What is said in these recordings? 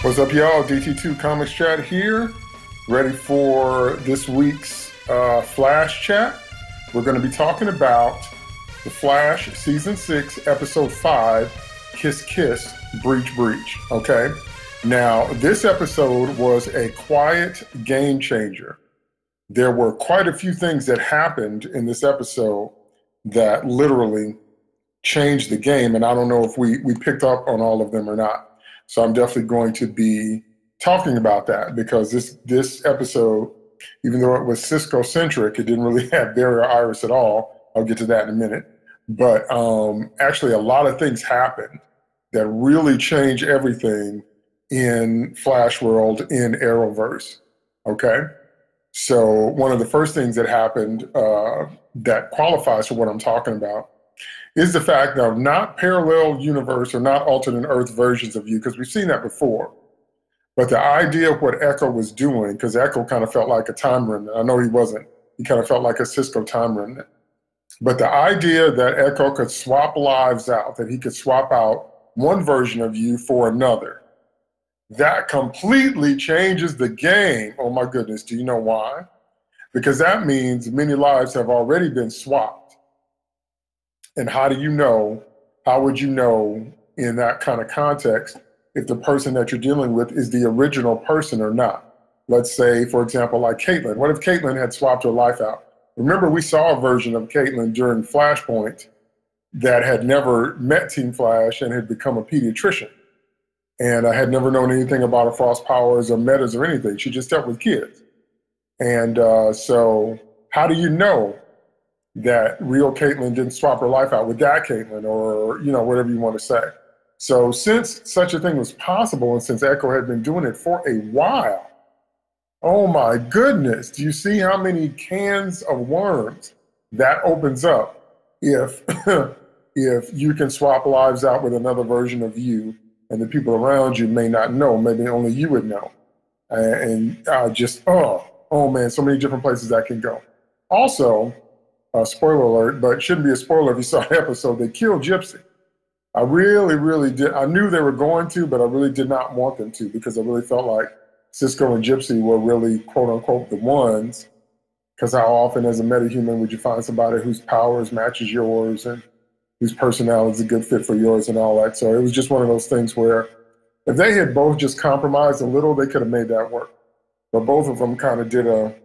What's up, y'all? DT2 Comics Chat here, ready for this week's Flash Chat. We're going to be talking about The Flash Season 6, Episode 5, Kiss Kiss, Breach Breach, okay? Now, this episode was a quiet game changer. There were quite a few things that happened in this episode that literally changed the game, and I don't know if we picked up on all of them or not. So I'm definitely going to be talking about that because this episode, even though it was Cisco-centric, it didn't really have Barry or Iris at all. I'll get to that in a minute. But actually a lot of things happened that really changed everything in Flash World in Arrowverse, okay? So one of the first things that happened that qualifies for what I'm talking about is the fact of not parallel universe or not alternate Earth versions of you, because we've seen that before. But the idea of what Echo was doing, because Echo kind of felt like a time remnant. I know he wasn't. He kind of felt like a Cisco time remnant. But the idea that Echo could swap lives out, that he could swap out one version of you for another, that completely changes the game. Oh my goodness, do you know why? Because that means many lives have already been swapped. And how do you know, how would you know in that kind of context if the person that you're dealing with is the original person or not? Let's say, for example, like Caitlin. What if Caitlin had swapped her life out? Remember, we saw a version of Caitlin during Flashpoint that had never met Team Flash and had become a pediatrician. And I had never known anything about her frost powers or metas or anything. She just dealt with kids. And so how do you know that real Caitlin didn't swap her life out with that Caitlin, or, you know, whatever you want to say? So since such a thing was possible, and since Echo had been doing it for a while, oh my goodness, do you see how many cans of worms that opens up if, if you can swap lives out with another version of you, and the people around you may not know, maybe only you would know. And just, oh man, so many different places that can go. Also, spoiler alert, but it shouldn't be a spoiler if you saw the episode, they killed Gypsy. I really did. I knew they were going to, but I really did not want them to, because I really felt like Cisco and Gypsy were really, quote unquote, the ones. Because how often as a metahuman would you find somebody whose powers matches yours and whose personality is a good fit for yours and all that? So it was just one of those things where if they had both just compromised a little, they could have made that work. But both of them kind of did a,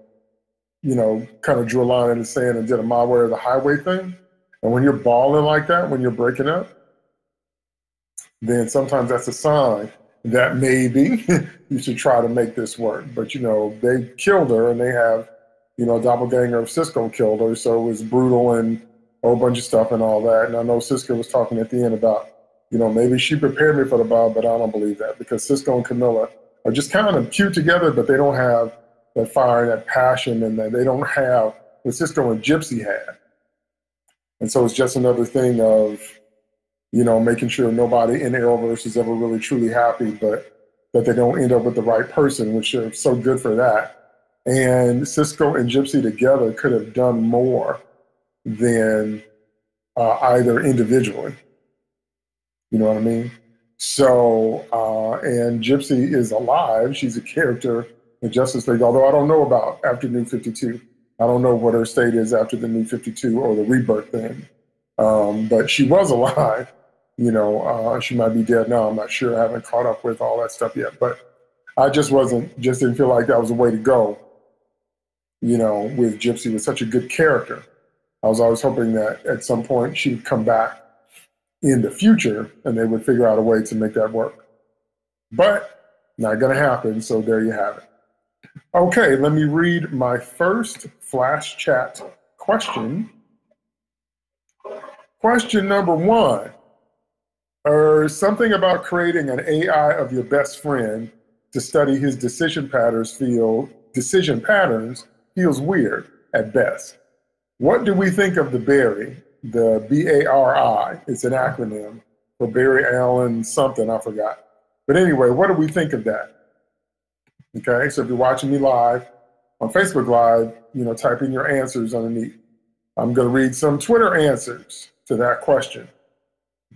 you know, kind of drew a line in the sand and did a my way or the highway thing. And when you're balling like that, when you're breaking up, then sometimes that's a sign that maybe you should try to make this work. But, you know, they killed her, and they have, you know, a doppelganger of Cisco killed her. So it was brutal and a whole bunch of stuff and all that. And I know Cisco was talking at the end about, you know, maybe she prepared me for the Bob, but I don't believe that, because Cisco and Camilla are just kind of cute together, but they don't have that fire and that passion, and that they don't have what Cisco and Gypsy had. And so it's just another thing of, you know, making sure nobody in Arrowverse is ever really truly happy, but that they don't end up with the right person, which are so good for that. And Cisco and Gypsy together could have done more than either individually. You know what I mean? So, and Gypsy is alive. She's a character in Justice League, although I don't know about after New 52. I don't know what her state is after the New 52 or the rebirth thing. But she was alive. You know, she might be dead now. I'm not sure. I haven't caught up with all that stuff yet. But I just didn't feel like that was the way to go, you know, with Gypsy. Was such a good character. I was always hoping that at some point she would come back in the future and they would figure out a way to make that work. But not going to happen, so there you have it. Okay, let me read my first Flash Chat question. Question number 1. Something about creating an AI of your best friend to study his decision patterns feels weird at best. What do we think of the Barry, the BARI? It's an acronym for Barry Allen something, I forgot. But anyway, what do we think of that? Okay, so if you're watching me live on Facebook Live, you know, type in your answers underneath. I'm going to read some Twitter answers to that question.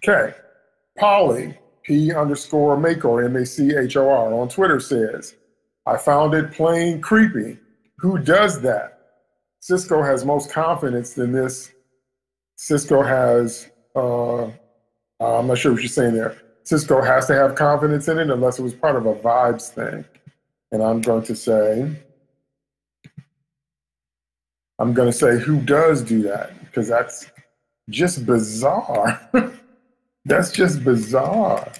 Okay, Polly P_Machor, M-A-C-H-O-R on Twitter says, I found it plain creepy. Who does that? Cisco has most confidence in this. Cisco has, I'm not sure what you're saying there. Cisco has to have confidence in it unless it was part of a vibes thing. And I'm going to say, who does do that? Because that's just bizarre. That's just bizarre.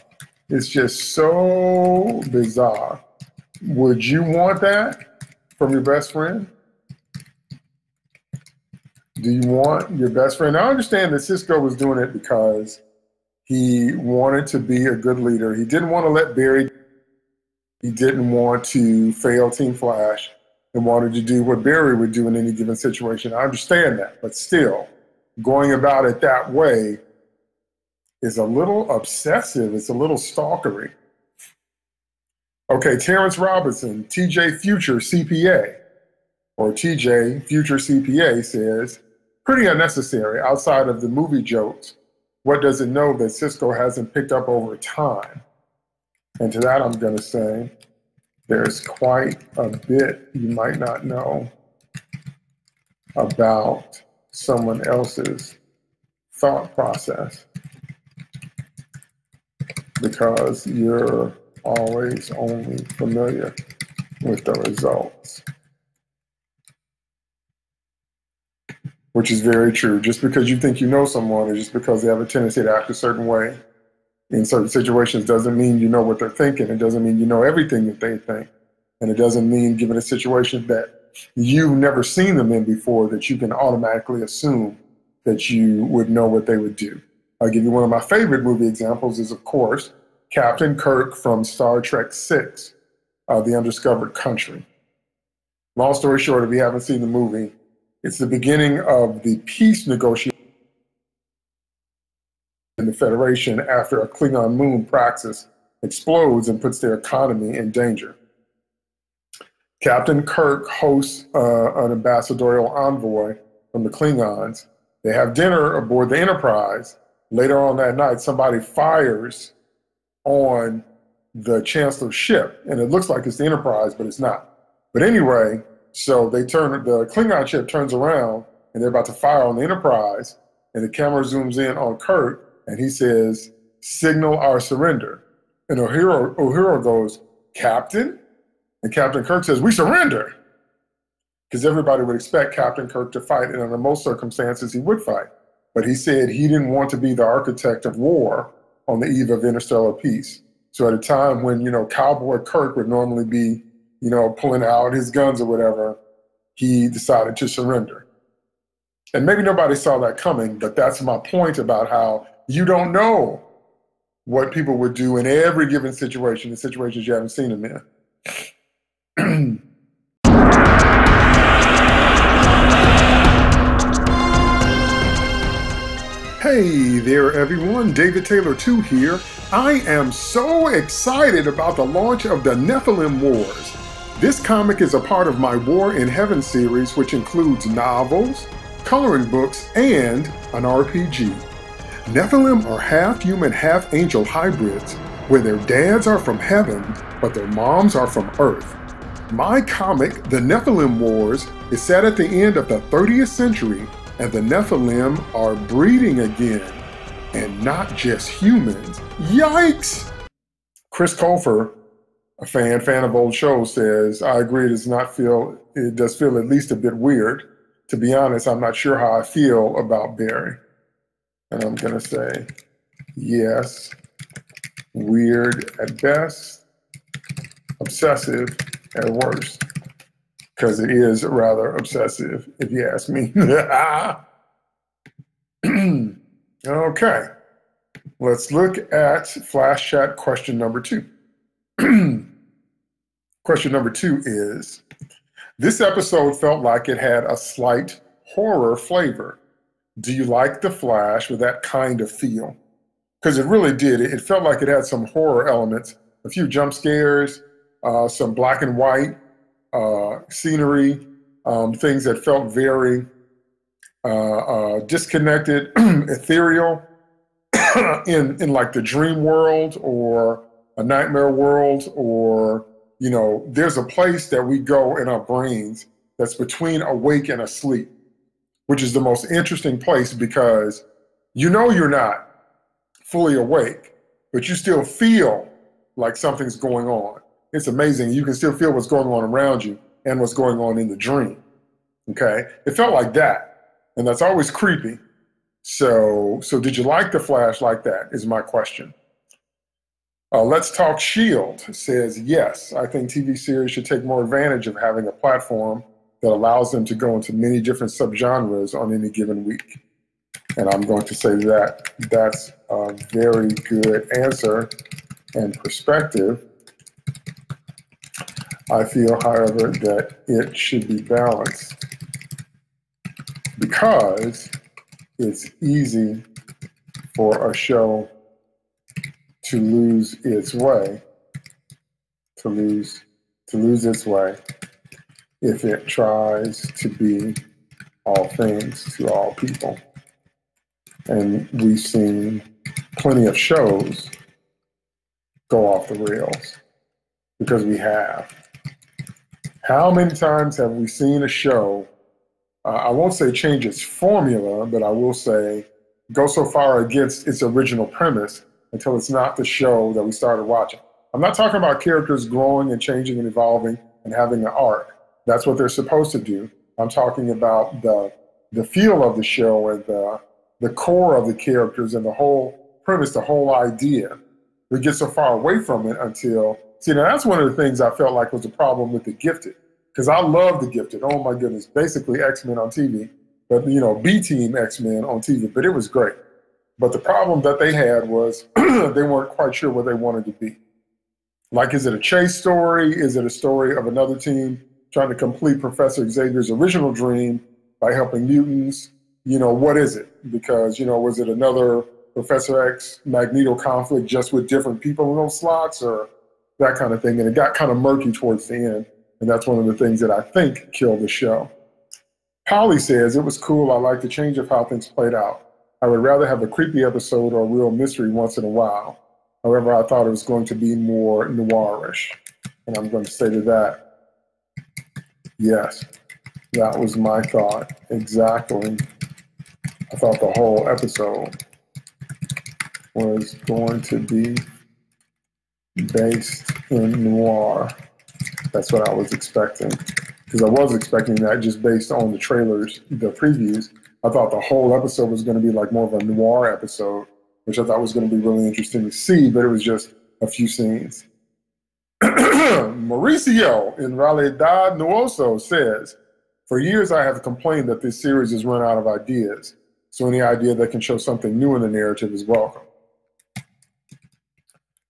It's just so bizarre. Would you want that from your best friend? Do you want your best friend? I understand that Cisco was doing it because he wanted to be a good leader. He didn't want to let Barry, he didn't want to fail Team Flash and wanted to do what Barry would do in any given situation. I understand that, but still, going about it that way is a little obsessive. It's a little stalkery. Okay, Terrence Robinson, TJ Future CPA, or TJ Future CPA says, pretty unnecessary outside of the movie jokes. What does it know that Cisco hasn't picked up over time? And to that, I'm going to say there's quite a bit you might not know about someone else's thought process because you're always only familiar with the results. Which is very true. Just because you think you know someone or just because they have a tendency to act a certain way in certain situations doesn't mean you know what they're thinking. It doesn't mean you know everything that they think. And it doesn't mean, given a situation that you've never seen them in before, that you can automatically assume that you would know what they would do. I'll give you one of my favorite movie examples is, of course, Captain Kirk from Star Trek VI, The Undiscovered Country. Long story short, if you haven't seen the movie, it's the beginning of the peace negotiation in the Federation after a Klingon moon praxis explodes and puts their economy in danger. Captain Kirk hosts an ambassadorial envoy from the Klingons. They have dinner aboard the Enterprise. Later on that night, somebody fires on the Chancellor's ship, and it looks like it's the Enterprise, but it's not. But anyway, so the Klingon ship turns around, and they're about to fire on the Enterprise, and the camera zooms in on Kirk, and he says, "Signal our surrender." And Uhura goes, "Captain?" And Captain Kirk says, "We surrender." Because everybody would expect Captain Kirk to fight, and under most circumstances, he would fight. But he said he didn't want to be the architect of war on the eve of interstellar peace. So at a time when, Cowboy Kirk would normally be, pulling out his guns or whatever, he decided to surrender. And maybe nobody saw that coming, but that's my point about how you don't know what people would do in every given situation, in situations you haven't seen them in. Hey there, everyone. David Taylor 2 here. I am so excited about the launch of the Nephilim Wars. This comic is a part of my War in Heaven series, which includes novels, coloring books, and an RPG. Nephilim are half-human, half-angel hybrids, where their dads are from heaven, but their moms are from Earth. My comic, The Nephilim Wars, is set at the end of the 30th century, and the Nephilim are breeding again, and not just humans. Yikes! Chris Colfer, a fan of old shows, says, I agree, it does feel at least a bit weird. To be honest, I'm not sure how I feel about Barry. And I'm gonna say, yes, weird at best, obsessive at worst. Because it is rather obsessive, if you ask me. Okay, let's look at FlashChat question number 2. Question number 2 is, this episode felt like it had a slight horror flavor. Do you like The Flash with that kind of feel? Because it really did. It felt like it had some horror elements, a few jump scares, some black and white, scenery, things that felt very disconnected, ethereal. in like the dream world or a nightmare world, or, you know, there's a place that we go in our brains that's between awake and asleep, which is the most interesting place because you know you're not fully awake, but you still feel like something's going on. It's amazing. You can still feel what's going on around you and what's going on in the dream. Okay? It felt like that. And that's always creepy. So did you like The Flash like that, is my question. Let's Talk Shield says, yes, I think TV series should take more advantage of having a platform that allows them to go into many different subgenres on any given week. And I'm going to say that that's a very good answer and perspective. I feel, however, that it should be balanced because it's easy for a show to lose its way, to lose its way if it tries to be all things to all people. And we've seen plenty of shows go off the rails because we have. How many times have we seen a show, I won't say change its formula, but I will say go so far against its original premise until it's not the show that we started watching. I'm not talking about characters growing and changing and evolving and having an arc. That's what they're supposed to do. I'm talking about the feel of the show and the core of the characters and the whole premise, the whole idea. We get so far away from it until, see, now that's one of the things I felt like was a problem with The Gifted, because I love The Gifted. Oh my goodness, basically X-Men on TV, but you know, B-Team X-Men on TV, but it was great. But the problem that they had was they weren't quite sure what they wanted to be. Like, is it a chase story? Is it a story of another team trying to complete Professor Xavier's original dream by helping mutants? You know, what is it? Because, you know, was it another Professor X Magneto conflict just with different people in those slots or that kind of thing? And it got kind of murky towards the end. And that's one of the things that I think killed the show. Polly says, it was cool. I like the change of how things played out. I would rather have a creepy episode or a real mystery once in a while. However, I thought it was going to be more noirish. And I'm going to say to that, yes, that was my thought. Exactly. I thought the whole episode was going to be based in noir. That's what I was expecting. Because I was expecting that just based on the trailers, the previews. I thought the whole episode was going to be like more of a noir episode, which I thought was going to be really interesting to see, but it was just a few scenes. Mauricio in Realidad Nuoso says, for years I have complained that this series has run out of ideas, so any idea that can show something new in the narrative is welcome.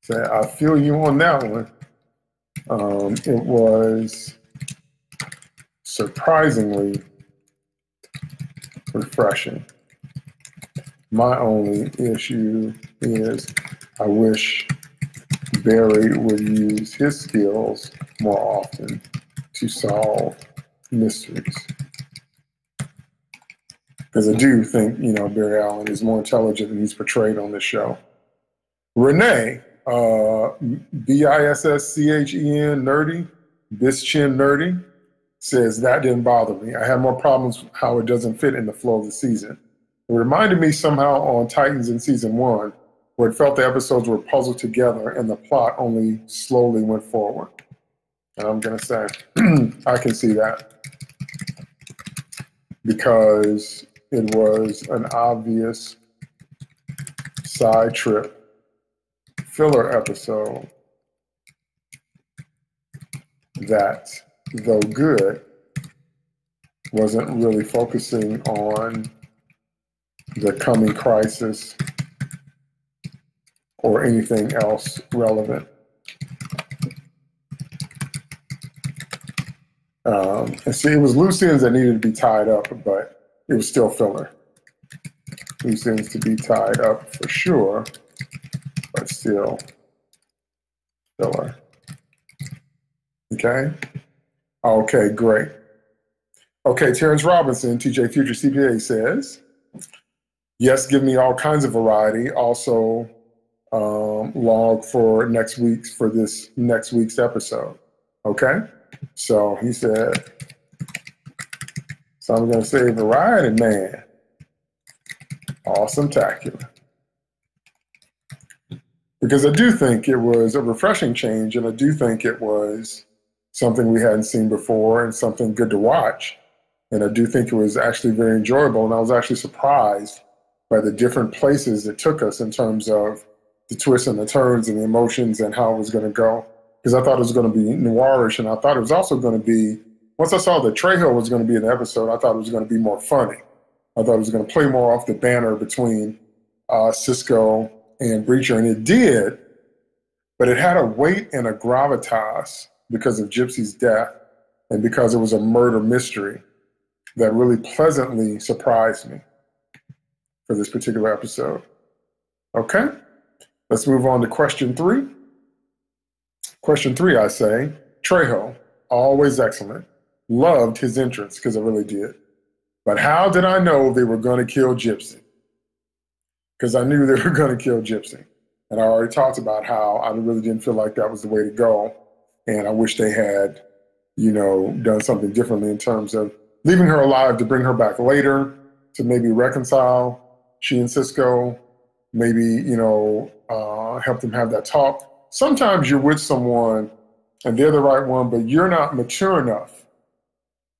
So I feel you on that one. It was surprisingly refreshing. My only issue is I wish Barry would use his skills more often to solve mysteries. Because I do think, you know, Barry Allen is more intelligent than he's portrayed on this show. Renee, BISSCHEN Nerdy, Bischin Nerdy, says that didn't bother me. I had more problems how it doesn't fit in the flow of the season. It reminded me somehow on Titans in season 1, where it felt the episodes were puzzled together and the plot only slowly went forward. And I'm going to say, I can see that. Because it was an obvious side trip filler episode that, though good, wasn't really focusing on the coming crisis or anything else relevant. And see, it was loose ends that needed to be tied up, but it was still filler. Loose ends to be tied up for sure, but still filler. Okay? Okay, great. Okay, Terrence Robinson, TJ Future CPA says, Yes, give me all kinds of variety. Also, log for this next week's episode. Okay? So he said, so I'm going to say variety, man. Awesome-tacular. Because I do think it was a refreshing change, and I do think it was something we hadn't seen before and something good to watch. And I do think it was actually very enjoyable, and I was actually surprised by the different places it took us in terms of the twists and the turns and the emotions and how it was going to go. Because I thought it was going to be noirish, and I thought it was also going to be, once I saw that Trejo was going to be in the episode, I thought it was going to be more funny. I thought it was going to play more off the banner between Cisco and Breacher, and it did, but it had a weight and a gravitas because of Gypsy's death and because it was a murder mystery that really pleasantly surprised me for this particular episode. Okay, let's move on to question 3. Question 3, I say, Trejo, always excellent. Loved his entrance, because I really did. But how did I know they were going to kill Gypsy? Because I knew they were going to kill Gypsy. And I already talked about how I really didn't feel like that was the way to go. And I wish they had, done something differently in terms of leaving her alive to bring her back later to maybe reconcile she and Cisco, maybe, help them have that talk. Sometimes you're with someone and they're the right one, but you're not mature enough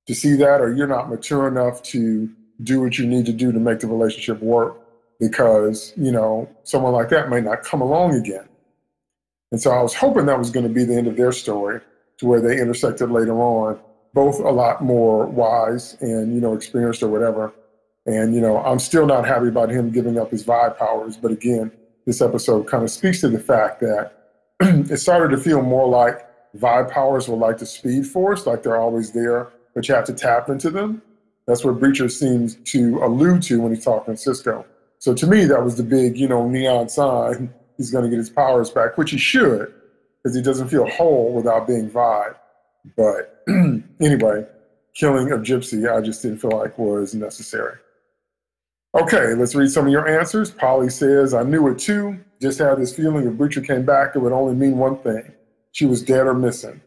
to see that, or you're not mature enough to do what you need to do to make the relationship work. Because, someone like that may not come along again. And so I was hoping that was going to be the end of their story, to where they intersected later on, both a lot more wise and, experienced or whatever. And, I'm still not happy about him giving up his vibe powers. But again, this episode kind of speaks to the fact that it started to feel more like vibe powers were like the Speed Force, like they're always there, but you have to tap into them. That's what Breacher seems to allude to when he's talking to Cisco. So to me, that was the big, neon sign. He's going to get his powers back, which he should, because he doesn't feel whole without being vibe. But anyway, killing of Gypsy, I just didn't feel like was necessary. Okay, let's read some of your answers. Polly says, I knew it too. Just had this feeling if Breacher came back, it would only mean one thing. She was dead or missing.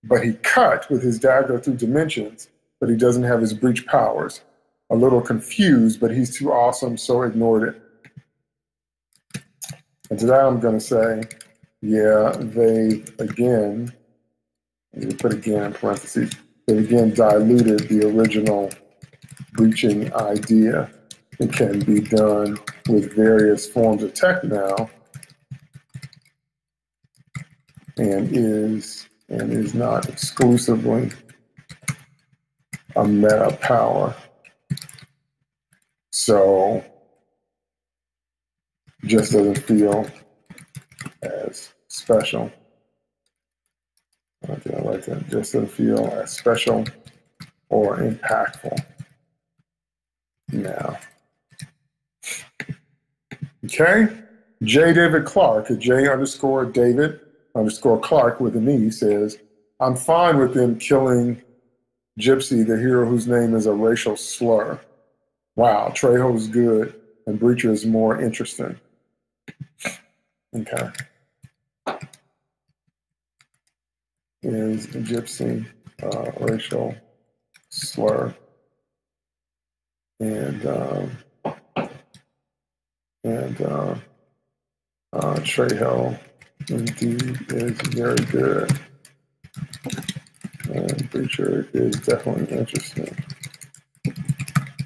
But he cut with his dagger through dimensions, but he doesn't have his breach powers. A little confused, but he's too awesome, so ignored it. And to that I'm going to say, yeah, they again, let me put again in parentheses, they again diluted the original breaching idea. It can be done with various forms of tech now, and is not exclusively a meta power. So just doesn't feel as special. I like that. Just doesn't feel as special or impactful now. Okay. J. David Clark, J_David_Clark with an E says, I'm fine with them killing Gypsy, the hero whose name is a racial slur. Wow, Trejo's good, and Breacher is more interesting. Okay. Is Gypsy racial slur? And Trejo indeed is very good, and Breacher is definitely interesting.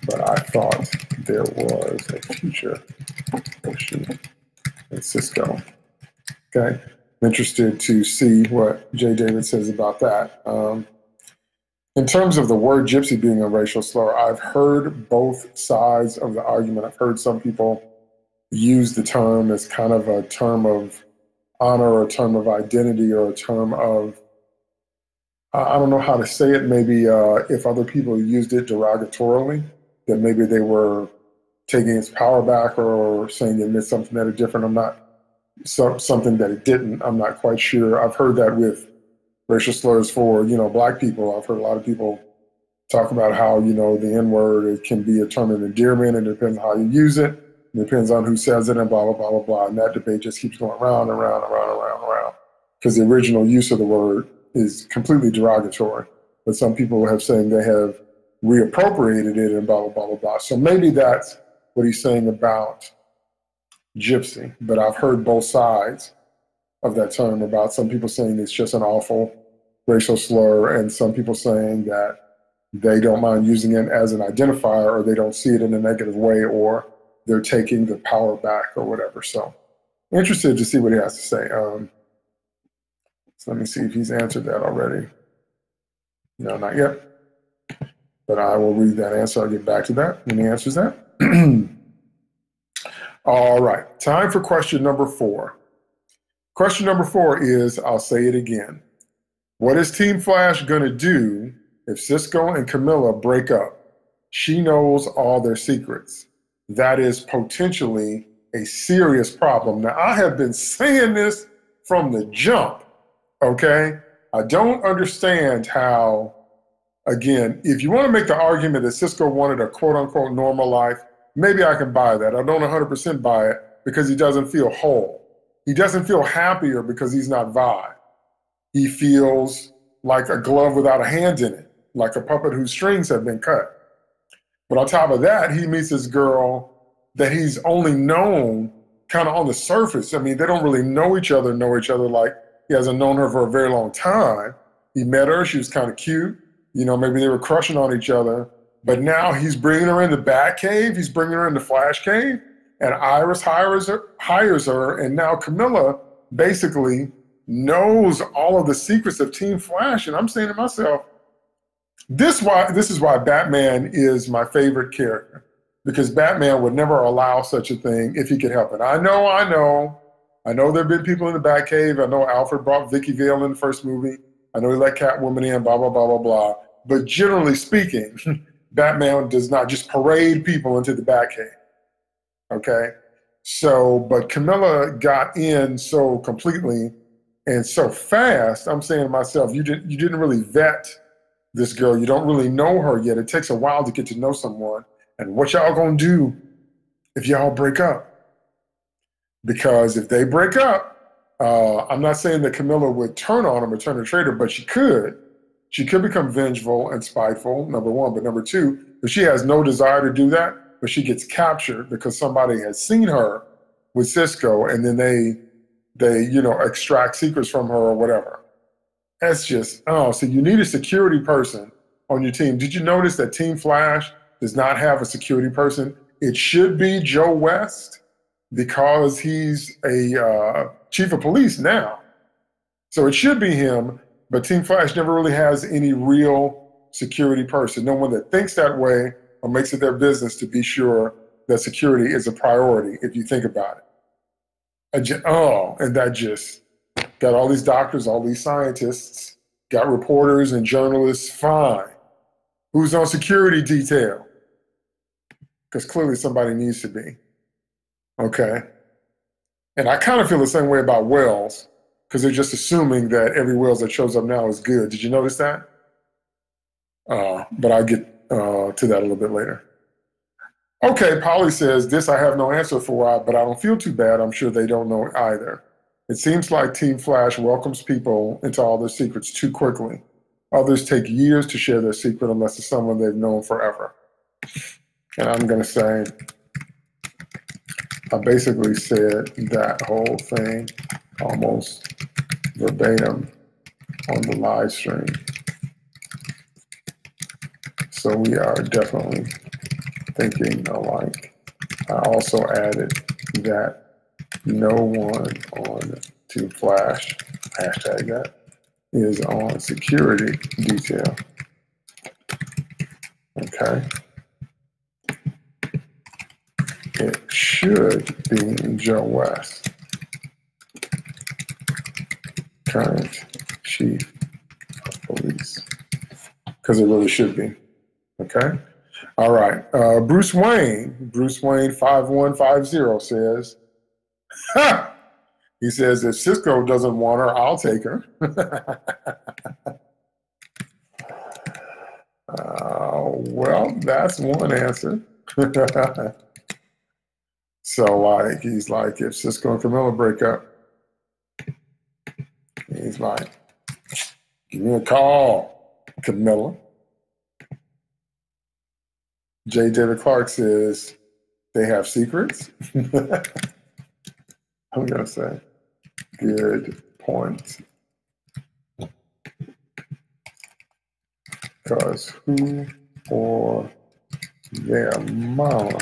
But I thought there was a future issue in Cisco. Okay, I'm interested to see what J. David says about that. In terms of the word gypsy being a racial slur, I've heard both sides of the argument. I've heard some people use the term as kind of a term of honor or a term of identity or a term of, I don't know how to say it, maybe if other people used it derogatorily, that maybe they were taking its power back or saying it meant something that it different. I'm not, something that it didn't. I'm not quite sure. I've heard that with racial slurs for, Black people. I've heard a lot of people talk about how, you know, the N-word, it can be a term of endearment, and it depends on how you use it. It depends on who says it, and blah, blah, blah, blah, blah. And that debate just keeps going round and round and round and round and round, because the original use of the word is completely derogatory. But some people have said they have reappropriated it and blah, blah, blah, blah, blah. So maybe that's what he's saying about gypsy. But I've heard both sides of that term, about some people saying it's just an awful racial slur, and some people saying that they don't mind using it as an identifier, or they don't see it in a negative way, or they're taking the power back or whatever. So interested to see what he has to say. So let me see if he's answered that already. No, not yet. But I will read that answer. I'll get back to that when he answers that. All right, time for question number 4. Question number 4 is, I'll say it again. What is Team Flash going to do if Cisco and Camilla break up? She knows all their secrets. That is potentially a serious problem. Now, I have been saying this from the jump, okay? I don't understand how, again, if you want to make the argument that Cisco wanted a quote-unquote normal life, maybe I can buy that. I don't 100% buy it, because he doesn't feel whole. He doesn't feel happier because he's not Vi. He feels like a glove without a hand in it, like a puppet whose strings have been cut. But on top of that, he meets this girl that he's only known kind of on the surface. I mean, they don't really know each other like he hasn't known her for a very long time. He met her, she was kind of cute. You know, maybe they were crushing on each other. But now he's bringing her in the Batcave, he's bringing her in the Flash Cave, and Iris hires her, and now Camilla basically knows all of the secrets of Team Flash. And I'm saying to myself, this is why Batman is my favorite character, because Batman would never allow such a thing if he could help it. I know there have been people in the Batcave. I know Alfred brought Vicky Vale in the first movie. I know he let Catwoman in, blah, blah, blah, blah, blah. But generally speaking, Batman does not just parade people into the Batcave. Okay, so, but Camilla got in so completely and so fast. I'm saying to myself, you didn't really vet this girl. You don't really know her yet. It takes a while to get to know someone. And what y'all gonna do if y'all break up? Because if they break up, I'm not saying that Camilla would turn on him or turn a traitor, but she could. She could become vengeful and spiteful, number one. But number two, if she has no desire to do that, but she gets captured because somebody has seen her with Cisco, and then they you know, extract secrets from her or whatever. That's just, oh, so you need a security person on your team. Did you notice that Team Flash does not have a security person? It should be Joe West, because he's a chief of police now. So it should be him, but Team Flash never really has any real security person, no one that thinks that way or makes it their business to be sure that security is a priority, if you think about it. And that just got all these doctors, all these scientists, got reporters and journalists, fine. Who's on security detail? Because clearly somebody needs to be, okay? And I kind of feel the same way about Wells, because they're just assuming that every Wells that shows up now is good. Did you notice that? But I'll get to that a little bit later. Okay, Polly says, this I have no answer for, but I don't feel too bad. I'm sure they don't know either. It seems like Team Flash welcomes people into all their secrets too quickly. Others take years to share their secret unless it's someone they've known forever. And I'm going to say, I basically said that whole thing almost verbatim on the live stream. So we are definitely thinking alike. I also added that no one on Team Flash, hashtag that, is on security detail. Okay. It should be Joe West, current chief of police, because it really should be. Okay. All right. Bruce Wayne 5150 says, ha! He says, if Cisco doesn't want her, I'll take her. Well, that's one answer. So, like, he's like, if Cisco and Camilla break up, he's like, give me a call, Camilla. J. David Clark says, they have secrets. I'm going to say, good point. Because who or their mama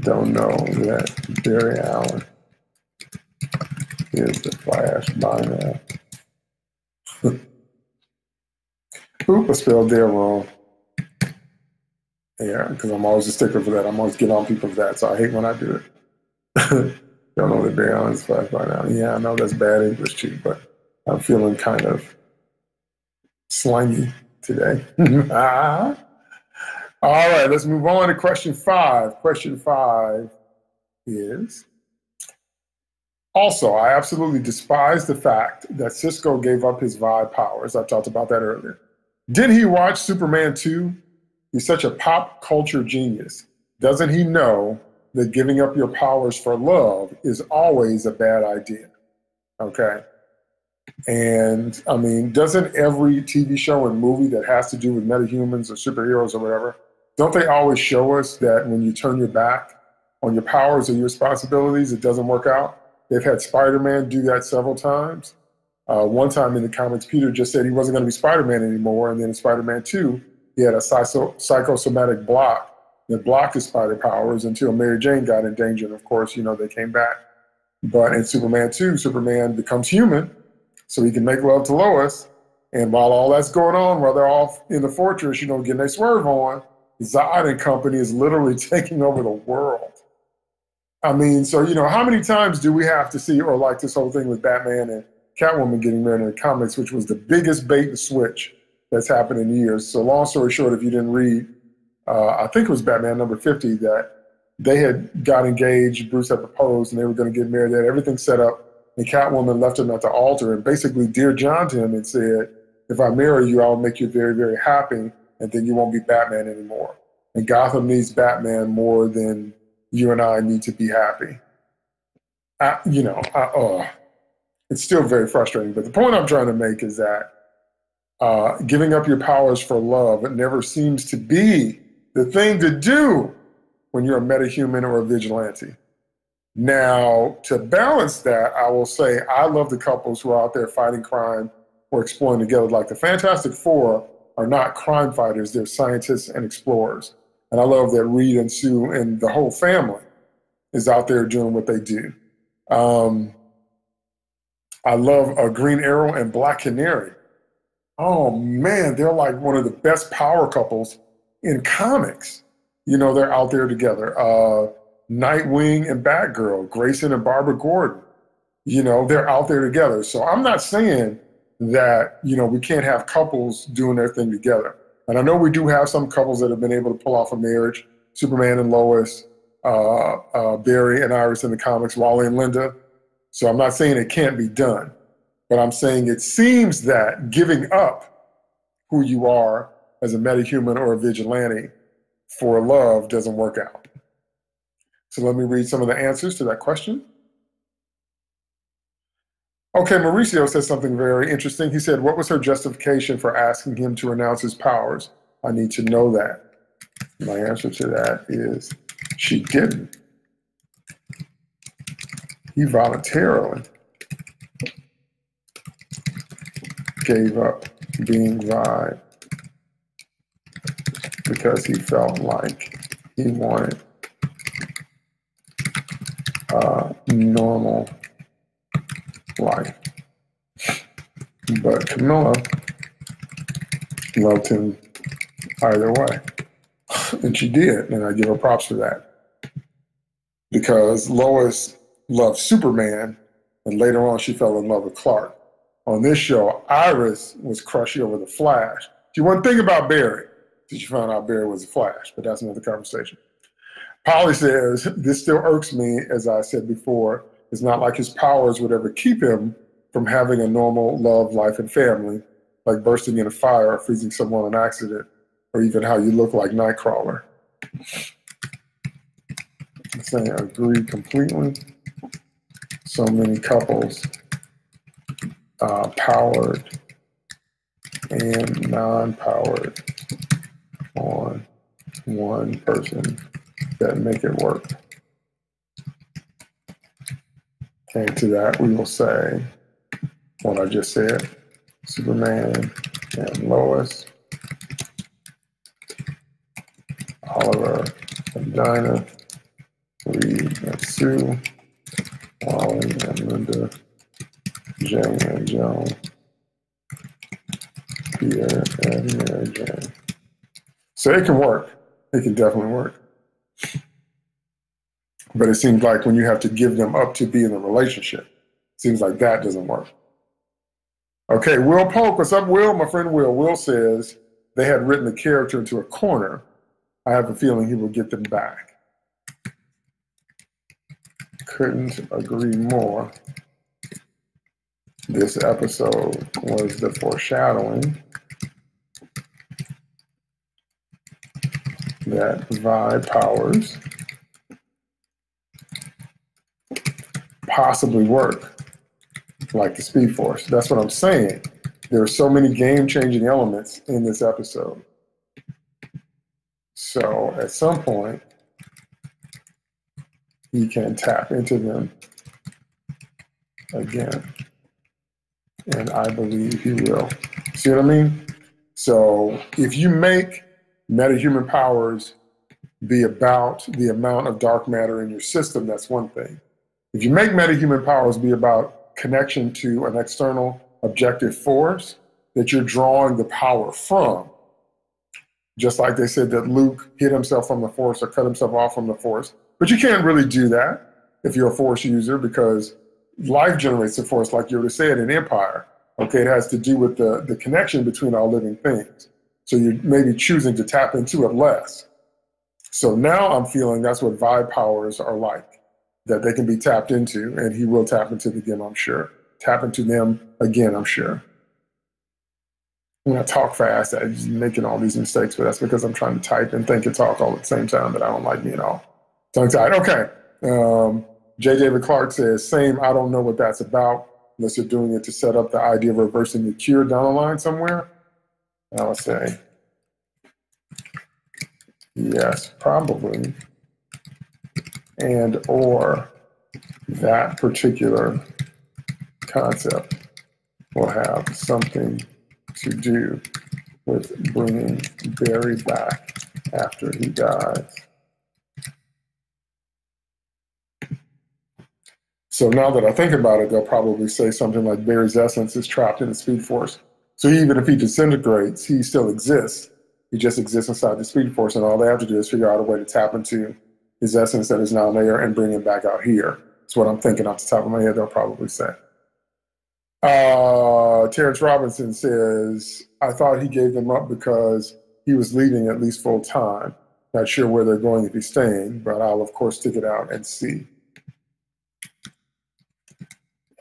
don't know that Barry Allen is the Flash by now. Oop, I spelled there wrong. Yeah, because I'm always a sticker for that. I'm always getting on people for that, so I hate when I do it. Don't know that Barry Allen is Flash by now. Yeah, I know that's bad English too, but I'm feeling kind of slangy today. All right, let's move on to question 5. Question 5 is, also, I absolutely despise the fact that Cisco gave up his vibe powers. I talked about that earlier. Did he watch Superman 2? He's such a pop culture genius. Doesn't he know that giving up your powers for love is always a bad idea? Okay. And I mean, doesn't every TV show and movie that has to do with metahumans or superheroes or whatever, don't they always show us that when you turn your back on your powers or your responsibilities, it doesn't work out? They've had Spider-Man do that several times. One time in the comics, Peter just said he wasn't going to be Spider-Man anymore. And then in Spider-Man 2, he had a psychosomatic block that blocked his spider powers until Mary Jane got in danger. And of course, you know, they came back. But in Superman 2, Superman becomes human so he can make love to Lois. And while all that's going on, while they're off in the fortress, you know, getting their swerve on, Zod and company is literally taking over the world. I mean, so, you know, how many times do we have to see, or like this whole thing with Batman and Catwoman getting married in the comics, which was the biggest bait and switch that's happened in years. So long story short, if you didn't read, I think it was Batman number 50, that they had got engaged, Bruce had proposed, and they were going to get married. They had everything set up, and Catwoman left him at the altar and basically Dear John to him and said, if I marry you, I'll make you very, very happy, and then you won't be Batman anymore. And Gotham needs Batman more than you and I need to be happy. It's still very frustrating. But the point I'm trying to make is that giving up your powers for love, it never seems to be the thing to do when you're a metahuman or a vigilante. Now, to balance that, I will say I love the couples who are out there fighting crime or exploring together. Like the Fantastic Four are not crime fighters, they're scientists and explorers. And I love that Reed and Sue and the whole family is out there doing what they do. I love Green Arrow and Black Canary. Oh man, they're like one of the best power couples in comics. You know, they're out there together. Nightwing and Batgirl, Grayson and Barbara Gordon. You know, they're out there together. So I'm not saying that, you know, we can't have couples doing their thing together. And I know we do have some couples that have been able to pull off a marriage. Superman and Lois, Barry and Iris in the comics, Wally and Linda. So I'm not saying it can't be done, but I'm saying it seems that giving up who you are as a metahuman or a vigilante for love doesn't work out. So let me read some of the answers to that question. Okay, Mauricio says something very interesting. He said, what was her justification for asking him to renounce his powers? I need to know that. My answer to that is she didn't. He voluntarily gave up being Vibe because he felt like he wanted a normal life. But Camilla loved him either way. And she did, and I give her props for that. Because Lois loved Superman, and later on she fell in love with Clark. On this show, Iris was crushy over the Flash. She wasn't thinking about Barry until she found out Barry was the Flash, but that's another conversation. Polly says, this still irks me, as I said before. It's not like his powers would ever keep him from having a normal love, life, and family, like bursting in a fire or freezing someone on accident or even how you look like Nightcrawler. It's saying agree completely. So many couples, powered and non-powered, on one person that make it work. And to that we will say what I just said: Superman and Lois, Oliver and Dinah, Reed and Sue, Wally and Linda, Jane and Joan, Pierre and Mary Jane. So it can work. It can definitely work. But it seems like when you have to give them up to be in a relationship, it seems like that doesn't work. Okay, Will Polk, what's up, Will? My friend Will. Will says they had written the character into a corner. I have a feeling he will get them back. Couldn't agree more. This episode was the foreshadowing that vibe powers possibly work like the Speed Force. That's what I'm saying. There are so many game-changing elements in this episode. So at some point, he can tap into them again. And I believe he will. See what I mean? So if you make metahuman powers be about the amount of dark matter in your system, that's one thing. If you make metahuman powers be about connection to an external objective force that you're drawing the power from, just like they said that Luke hid himself from the force or cut himself off from the force, but you can't really do that if you're a force user, because life generates the force, like you already said in Empire. Okay, it has to do with the connection between all living things. So you're maybe choosing to tap into it less. So now I'm feeling that's what vibe powers are like, that they can be tapped into, and he will tap into them again, I'm sure. Tap into them again, I'm sure. When I talk fast, I'm just making all these mistakes, but that's because I'm trying to type and think and talk all at the same time, but I don't like me at all. Tongue-tied, okay. J. David Clark says, same, I don't know what that's about, unless you're doing it to set up the idea of reversing the cure down the line somewhere. And I would say, yes, probably. And or that particular concept will have something to do with bringing Barry back after he dies. So now that I think about it, they'll probably say something like Barry's essence is trapped in the Speed Force. So even if he disintegrates, he still exists. He just exists inside the Speed Force, and all they have to do is figure out a way to tap into his essence that is now there and bring him back out here. That's what I'm thinking off the top of my head they'll probably say. Terrence Robinson says, I thought he gave them up because he was leaving at least full time. Not sure where they're going if he's staying, but I'll of course stick it out and see.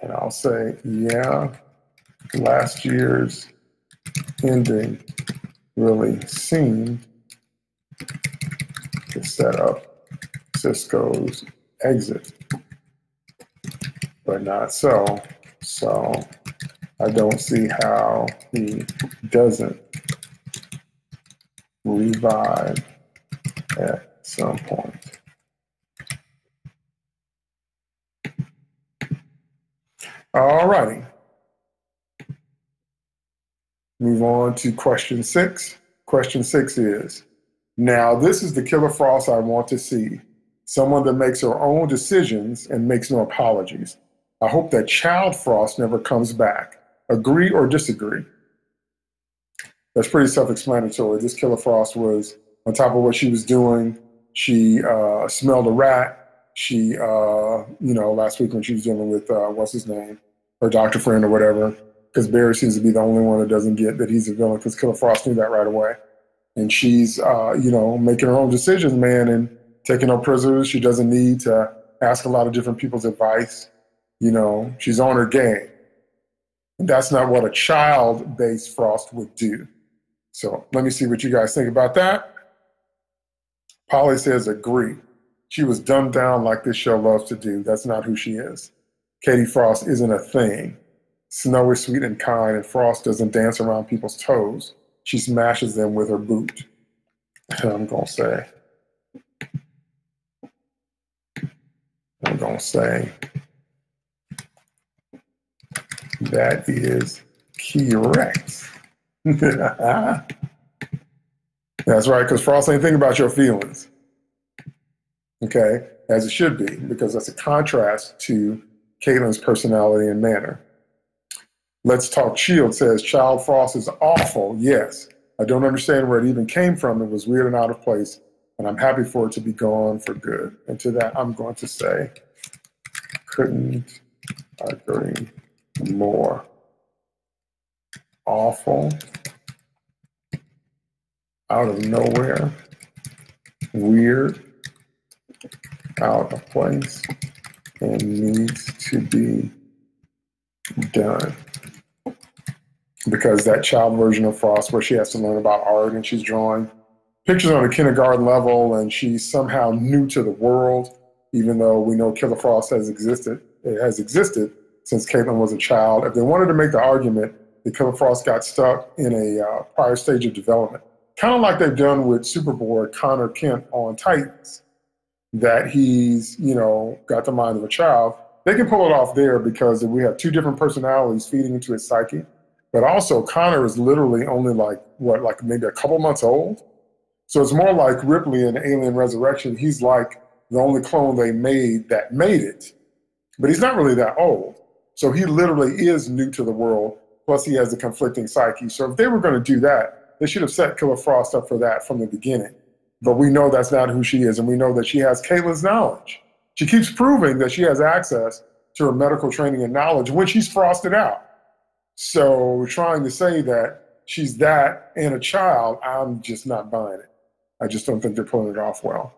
And I'll say, yeah, last year's ending really seemed to set up Cisco's exit, but not so. So I don't see how he doesn't revive at some point. All righty. Move on to question 6. Question 6 is, now this is the Killer Frost I want to see. Someone that makes her own decisions and makes no apologies. I hope that Child Frost never comes back. Agree or disagree? That's pretty self-explanatory. This Killer Frost was on top of what she was doing. She smelled a rat. She, last week when she was dealing with, what's his name? Her doctor friend or whatever, because Barry seems to be the only one that doesn't get that he's a villain, because Killer Frost knew that right away. And she's, making her own decisions, man, and taking no prisoners. She doesn't need to ask a lot of different people's advice. She's on her game. And that's not what a child-based Frost would do. So let me see what you guys think about that. Polly says agree. She was dumbed down like this show loves to do. That's not who she is. Katie Frost isn't a thing. Snow is sweet and kind, and Frost doesn't dance around people's toes. She smashes them with her boot. I'm going to say that is correct. That's right, because Frost ain't thinking about your feelings. Okay, as it should be, because that's a contrast to Caitlin's personality and manner. Let's Talk Shield says, Child Frost is awful. Yes, I don't understand where it even came from. It was weird and out of place, and I'm happy for it to be gone for good. And to that, I'm going to say, couldn't agree more. Awful, out of nowhere, weird, out of place, and needs to be done. Because that child version of Frost where she has to learn about art and she's drawing pictures on a kindergarten level and she's somehow new to the world, even though we know Killer Frost has existed since Caitlin was a child. If they wanted to make the argument that Killer Frost got stuck in a prior stage of development, kind of like they've done with Superboy Connor Kent on Titans, that he's, got the mind of a child, they can pull it off there because we have two different personalities feeding into his psyche. But also, Connor is literally only maybe a couple months old. So it's more like Ripley in Alien Resurrection. He's like the only clone they made that made it. But he's not really that old. So he literally is new to the world, plus he has a conflicting psyche. So if they were going to do that, they should have set Killer Frost up for that from the beginning. But we know that's not who she is, and we know that she has Caitlin's knowledge. She keeps proving that she has access to her medical training and knowledge when she's frosted out. So trying to say that she's that and a child, I'm just not buying it. I just don't think they're pulling it off well.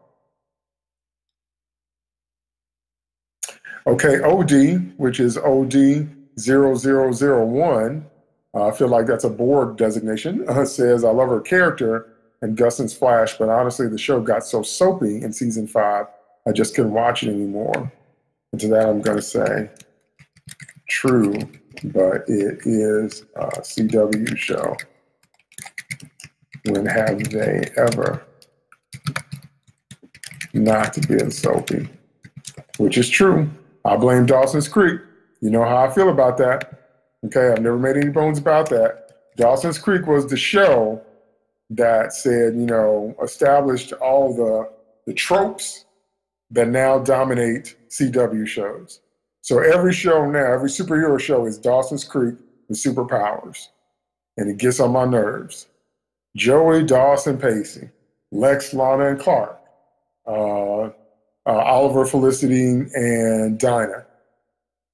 Okay, OD, which is OD0001, I feel like that's a board designation, says, I love her character and Gustin's Flash, but honestly, the show got so soapy in season 5, I just couldn't watch it anymore. And to that, I'm going to say, true, but it is a CW show. When have they ever not been soapy? Which is true. I blame Dawson's Creek. You know how I feel about that. Okay, I've never made any bones about that. Dawson's Creek was the show that said, established all the tropes that now dominate CW shows. So every show now, every superhero show is Dawson's Creek with superpowers. And it gets on my nerves. Joey, Dawson, Pacey, Lex, Lana, and Clark, Oliver, Felicity, and Dinah,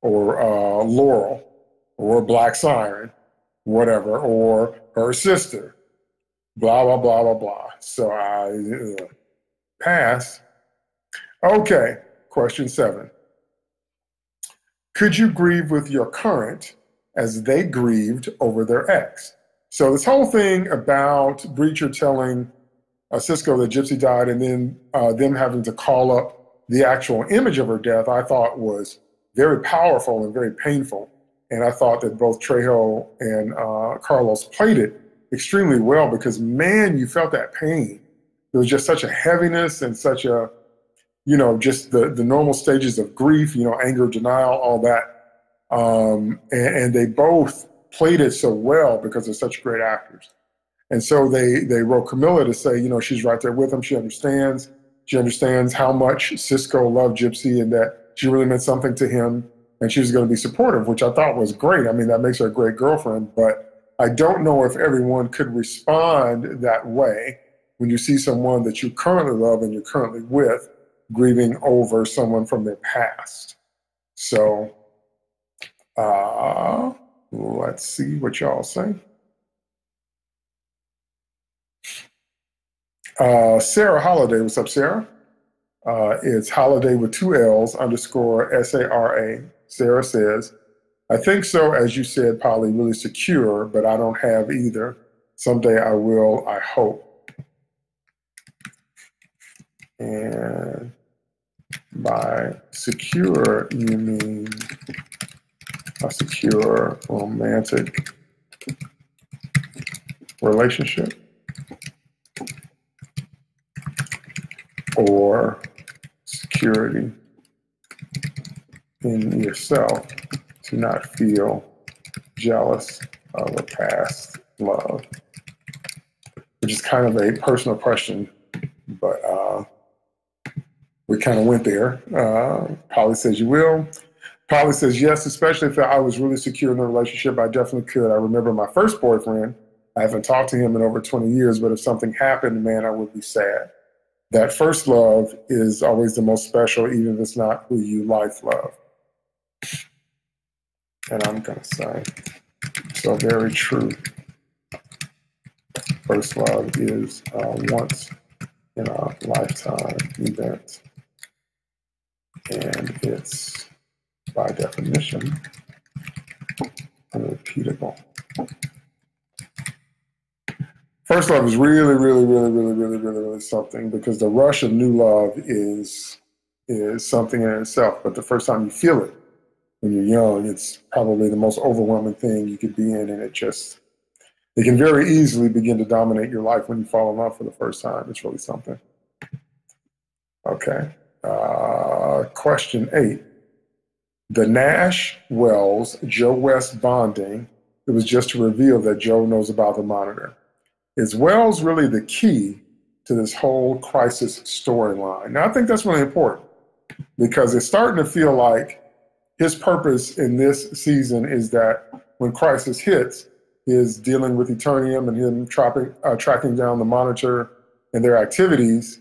or Laurel, or Black Siren, whatever, or her sister, blah, blah, blah, blah, blah. So I pass. Okay, question 7. Could you grieve with your current as they grieved over their ex? So this whole thing about Breacher telling Cisco that Gypsy died and then them having to call up the actual image of her death, I thought was very powerful and very painful. And I thought that both Trejo and Carlos played it extremely well because, man, you felt that pain. There was just such a heaviness and such a, just the normal stages of grief, anger, denial, all that. And they both played it so well because they're such great actors. And so they wrote Camilla to say, she's right there with him. She understands. She understands how much Cisco loved Gypsy and that she really meant something to him. And she was going to be supportive, which I thought was great. I mean, that makes her a great girlfriend. But I don't know if everyone could respond that way when you see someone that you currently love and you're currently with grieving over someone from their past. So let's see what y'all say. Sarah Holiday, what's up, Sarah? It's Holiday with 2 L's _SARA. Sarah says, I think so, as you said, Polly, really secure, but I don't have either. Someday I will, I hope. And by secure, you mean a secure romantic relationship, or security in yourself to not feel jealous of a past love, which is kind of a personal question, but we kind of went there. Polly says you will. Polly says yes, especially if I was really secure in a relationship, I definitely could. I remember my first boyfriend. I haven't talked to him in over 20 years, but if something happened, man, I would be sad. That first love is always the most special, even if it's not who you love. And I'm going to say, so very true. First love is once in a lifetime event. And it's, by definition, unrepeatable. First love is really something, because the rush of new love is something in itself. But the first time you feel it when you're young, it's probably the most overwhelming thing you could be in, and it can very easily begin to dominate your life when you fall in love for the first time. It's really something. Okay. Question 8. The Nash-Wells-Joe West bonding, it was just to reveal that Joe knows about the monitor. Is Wells really the key to this whole crisis storyline? Now, I think that's really important, because it's starting to feel like his purpose in this season is that when crisis hits, is dealing with Eternium and him tracking down the monitor and their activities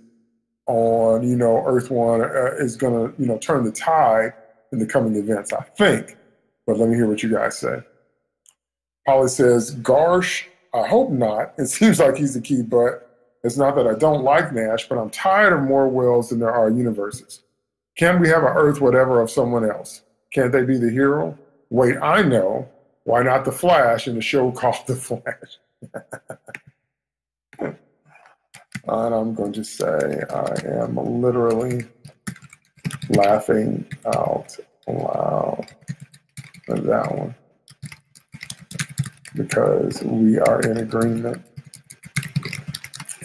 on, Earth One is going to, turn the tide in the coming events, I think. But let me hear what you guys say. Polly says, Garsh, I hope not. It seems like he's the key, but it's not that I don't like Nash, but I'm tired of more Wells than there are universes. Can't we have an Earth whatever of someone else? Can't they be the hero? Wait, I know. Why not the Flash in the show called The Flash? And I'm going to say I am literally laughing out loud at that one, because we are in agreement.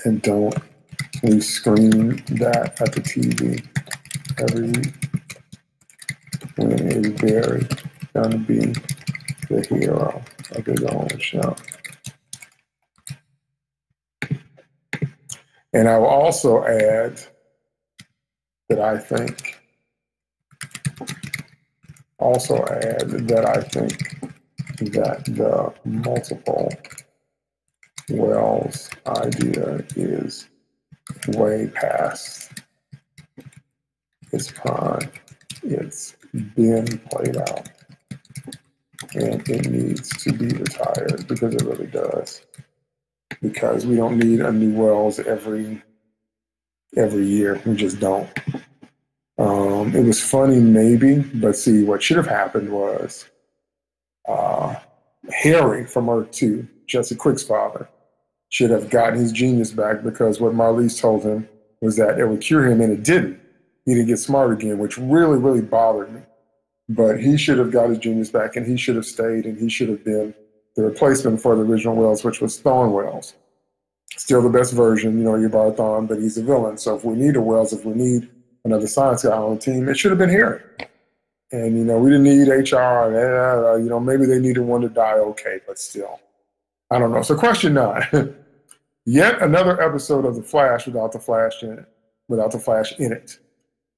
And don't we scream that at the TV every week when it's very going to be the hero of his own show. And I will also add that I think that the multiple Wells idea is way past its prime. It's been played out, and it needs to be retired, because it really does. Because we don't need a new Wells every year. We just don't. It was funny, maybe, but see, what should have happened was Harry from Earth 2, Jesse Quick's father, should have gotten his genius back, because what Marlize told him was that it would cure him, and it didn't. He didn't get smart again, which really bothered me. But he should have got his genius back, and he should have stayed, and he should have been the replacement for the original Wells, which was Thawne Wells. Still the best version, Eobard Thawne, but he's a villain. So if we need a Wells, if we need another science guy on the team, it should have been Harry. And, we didn't need HR, maybe they needed one to die, okay, but still. I don't know. So question 9, yet another episode of The Flash without the Flash in it.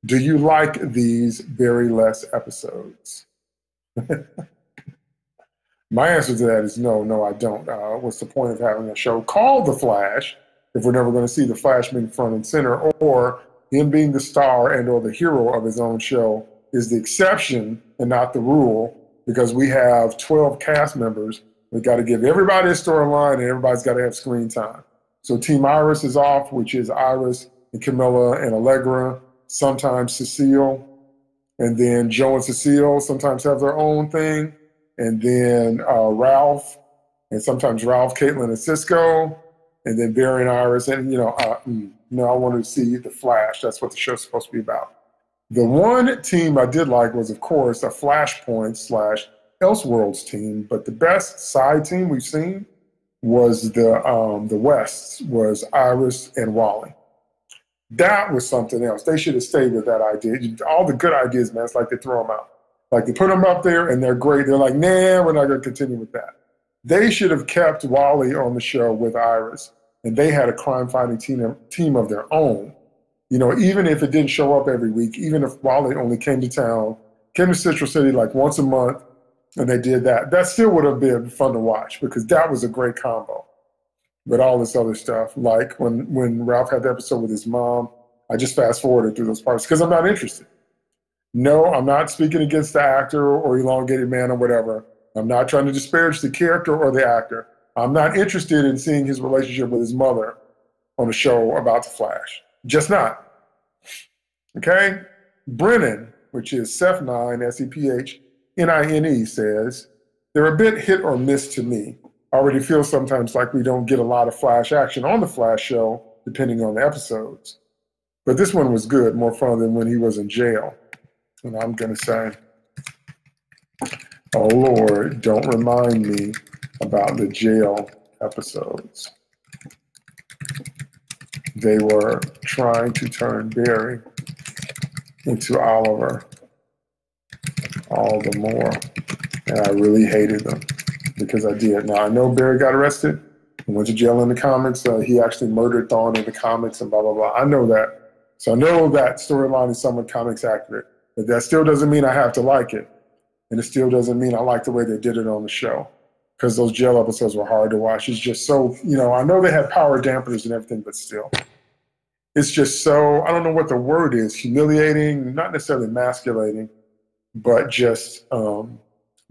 Do you like these very less episodes? My answer to that is no, I don't. What's the point of having a show called The Flash if we're never going to see the Flash being front and center, or him being the star and or the hero of his own show is the exception and not the rule, because we have 12 cast members. We got to give everybody a storyline, and everybody's got to have screen time. So Team Iris is off, which is Iris and Camilla and Allegra, sometimes Cecile, and then Joe and Cecile sometimes have their own thing, and then Ralph And sometimes Ralph, Caitlin, and Cisco, and then Barry and Iris. And, I wanted to see the Flash. That's what the show's supposed to be about. The one team I did like was, of course, a Flashpoint / Elseworlds team. But the best side team we've seen was the West, was Iris and Wally. That was something else. They should have stayed with that idea. All the good ideas, man, it's like they throw them out. Like they put them up there and they're great. They're like, nah, we're not going to continue with that. They should have kept Wally on the show with Iris, and they had a crime-fighting team of their own. Even if it didn't show up every week, even if Wally only came to town, came to Central City like once a month, and they did that, that still would have been fun to watch because that was a great combo. But all this other stuff, like when Ralph had the episode with his mom, I just fast-forwarded through those parts because I'm not interested. No, I'm not speaking against the actor or elongated man or whatever. I'm not trying to disparage the character or the actor. I'm not interested in seeing his relationship with his mother on a show about the Flash. Just not. Okay? Brennan, which is Seth9, S-E-P-H-N-I-N-E, says, they're a bit hit or miss to me. I already feel sometimes like we don't get a lot of Flash action on the Flash show, depending on the episodes. But this one was good, more fun than when he was in jail. And I'm going to say, oh, Lord, don't remind me about the jail episodes. They were trying to turn Barry into Oliver all the more. And I really hated them because I did. Now, I know Barry got arrested and went to jail in the comics. He actually murdered Thawne in the comics and blah, blah, blah. I know that. So I know that storyline is somewhat comics accurate. But that still doesn't mean I have to like it. And it still doesn't mean I like the way they did it on the show. Because those jail episodes were hard to watch. It's just so, I know they had power dampeners and everything, but still. It's just so, I don't know what the word is, humiliating, not necessarily emasculating, but just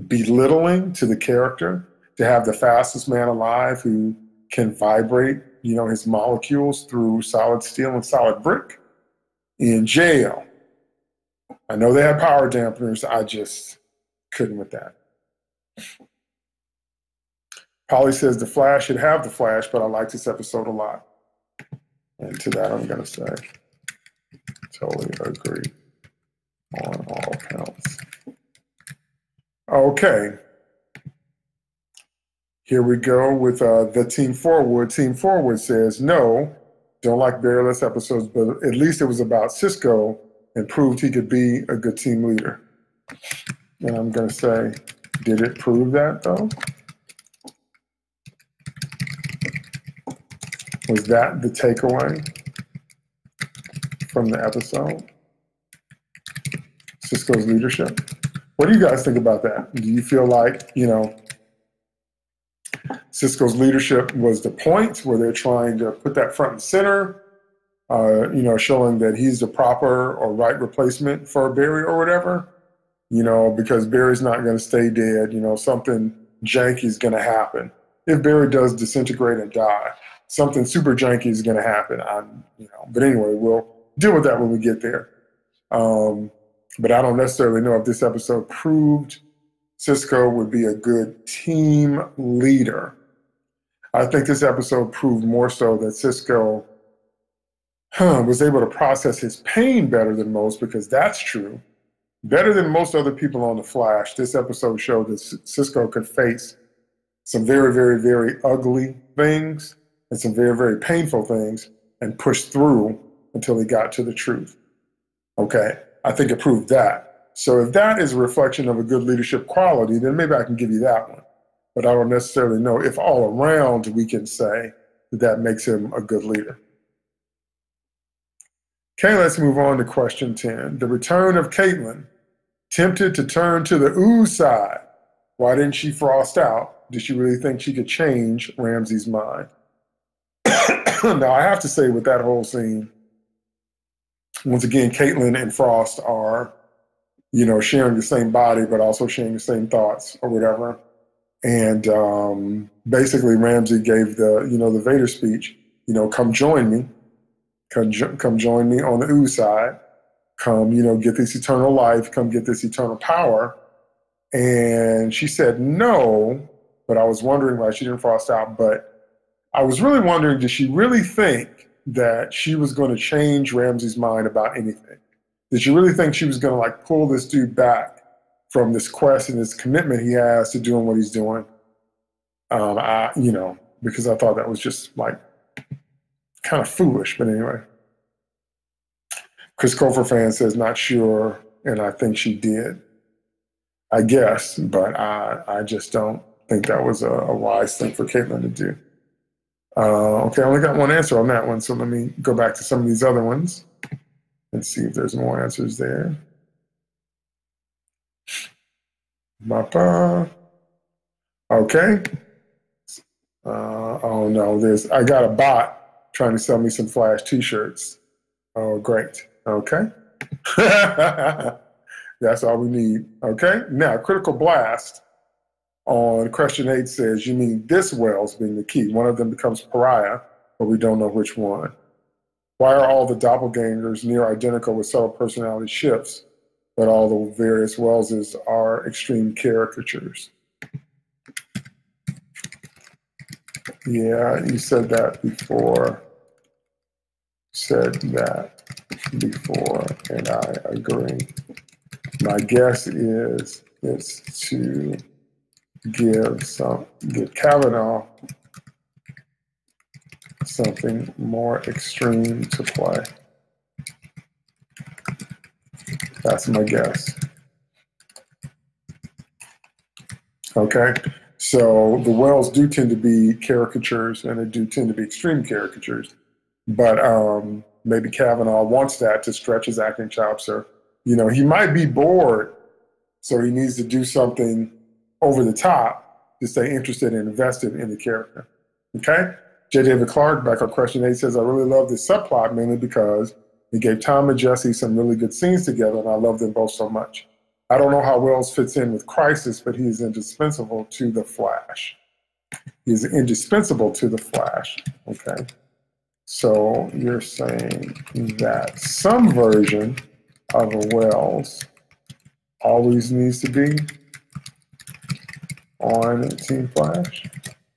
belittling to the character, to have the fastest man alive who can vibrate, his molecules through solid steel and solid brick in jail. I know they had power dampeners. I just couldn't with that. Polly says the Flash should have the Flash, but I like this episode a lot. And to that, I'm going to say, totally agree on all counts. Okay. Here we go with the Team Forward. Team Forward says, no, don't like Barryless episodes, but at least it was about Cisco and proved he could be a good team leader. And I'm going to say, did it prove that, though? Was that the takeaway from the episode? Cisco's leadership? What do you guys think about that? Do you feel like, Cisco's leadership was the point where they're trying to put that front and center, showing that he's the proper or right replacement for Barry or whatever, because Barry's not going to stay dead, something janky is going to happen. If Barry does disintegrate and die, something super janky is going to happen. But anyway, we'll deal with that when we get there. But I don't necessarily know if this episode proved Cisco would be a good team leader. I think this episode proved more so that Cisco was able to process his pain better than most, because that's true. Better than most other people on The Flash, this episode showed that Cisco could face some very, very, very ugly things and some very, very painful things and push through until he got to the truth. Okay, I think it proved that. So if that is a reflection of a good leadership quality, then maybe I can give you that one. But I don't necessarily know if all around we can say that that makes him a good leader. Okay, let's move on to question 10. The return of Caitlin. Tempted to turn to the ooze side. Why didn't she frost out? Did she really think she could change Ramsey's mind? Now, I have to say with that whole scene, once again, Caitlin and Frost are, sharing the same body, but also sharing the same thoughts or whatever. And basically Ramsey gave the Vader speech, come join me. Come join me on the ooze side. Come, get this eternal life. Come get this eternal power. And she said no, but I was wondering why she didn't frost out. But I was really wondering, did she really think that she was going to change Ramsey's mind about anything? Did she really think she was going to like pull this dude back from this quest and this commitment he has to doing what he's doing? Because I thought that was just like kind of foolish. But anyway, Chris Kofer fan says not sure, and I think she did. I guess, but I just don't think that was a wise thing for Caitlin to do. Okay, I only got one answer on that one, so let me go back to some of these other ones and see if there's more answers there. Okay. Oh no, I got a bot trying to sell me some Flash t-shirts. Oh, great. Okay. That's all we need. Okay. Now, Critical Blast on question 8 says, you mean this Wells being the key. One of them becomes pariah, but we don't know which one. Why are all the doppelgangers near identical with subtle personality shifts, but all the various Wellses are extreme caricatures? Yeah, you said that before. And I agree. My guess is it's to give Kavanaugh something more extreme to play. That's my guess. Okay, so the Wells do tend to be caricatures, and they do tend to be extreme caricatures. But maybe Kavanaugh wants that to stretch his acting chops, or he might be bored, so he needs to do something over the top to stay interested and invested in the character. Okay? J. David Clark, back on question 8, says, I really love this subplot mainly because it gave Tom and Jesse some really good scenes together, and I love them both so much. I don't know how Wells fits in with Crisis, but he is indispensable to the Flash. He is indispensable to the Flash. Okay? So you're saying that some version of a Wells always needs to be on Team Flash.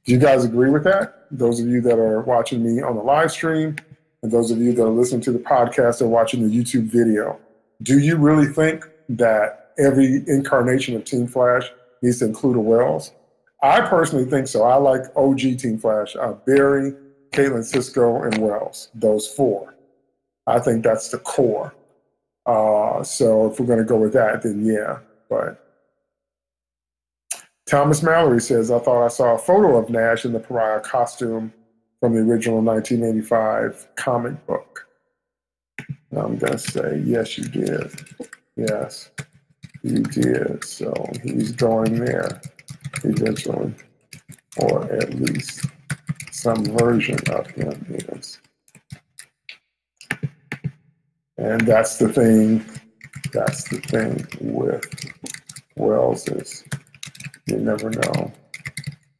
Do you guys agree with that? Those of you that are watching me on the live stream, and those of you that are listening to the podcast or watching the YouTube video, do you really think that every incarnation of Team Flash needs to include a Wells? I personally think so. I like OG Team Flash, Barry, Caitlin, Cisco, and Wells, those 4. I think that's the core. So if we're going to go with that, then yeah. But Thomas Mallory says, I thought I saw a photo of Nash in the pariah costume from the original 1985 comic book. And I'm going to say, yes, you did. Yes, you did. So he's going there eventually, or at least some version of him is. And that's the thing with Wells is you never know